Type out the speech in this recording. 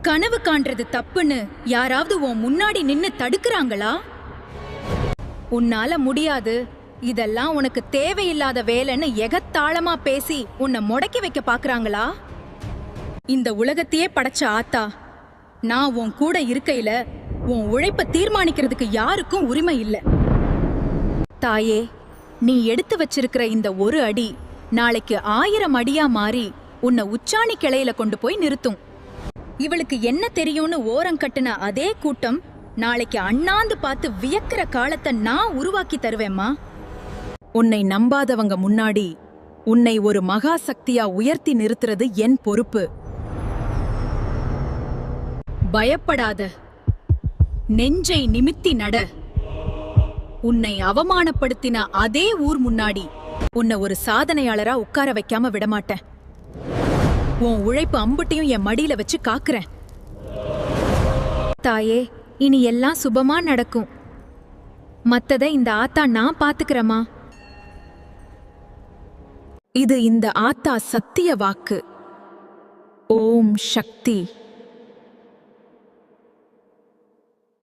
கனவு காண்றது தப்புன்னு யாராவது உன் முன்னாடி நின்னு தடுக்கறாங்களா? உன்னால முடியாது, இதெல்லாம் உனக்கு தேவையில்லாத வேலைன்னு எகத்தாளமா பேசி உன்னை முடக்கி வைக்க பாக்குறாங்களா? இந்த உலகத்தையே படைச்ச ஆத்தா, நான் உன் கூட இருக்கையில உன் உழைப்ப தீர்மானிக்கிறதுக்கு யாருக்கும் உரிமை இல்ல. தாயே, நீ எடுத்து வச்சிருக்கிற இந்த ஒரு அடி நாளைக்கு 1000 அடியா மாறி உன்னை உச்சாணி கிளையில கொண்டு போய் நிறுத்தும். இவளுக்கு என்ன தெரியும்னு ஓரங்கட்டுன அதே கூட்டம் நாளைக்கு அண்ணாந்து பார்த்து வியக்கிற காலத்தை நான் உருவாக்கி தருவேம்மா. உன்னை நம்பாதவங்க முன்னாடி உன்னை ஒரு மகா சக்தியா உயர்த்தி நிறுத்துறது என் பொறுப்பு. பயப்படாத, நெஞ்சை நிமித்தி நட. உன்னை அவமானப்படுத்தின அதே ஊர் முன்னாடி உன்னை ஒரு சாதனையாளரா உட்கார வைக்காம விடமாட்டேன். உன் உழைப்பு அம்புட்டையும் என் மடியில வச்சு காக்குறேன். தாயே, இனி எல்லாம் சுபமா நடக்கும். மத்தத இந்த ஆத்தா நான் பாத்துக்கிறேமா. இது இந்த ஆத்தா சத்திய வாக்கு. ஓம் சக்தி.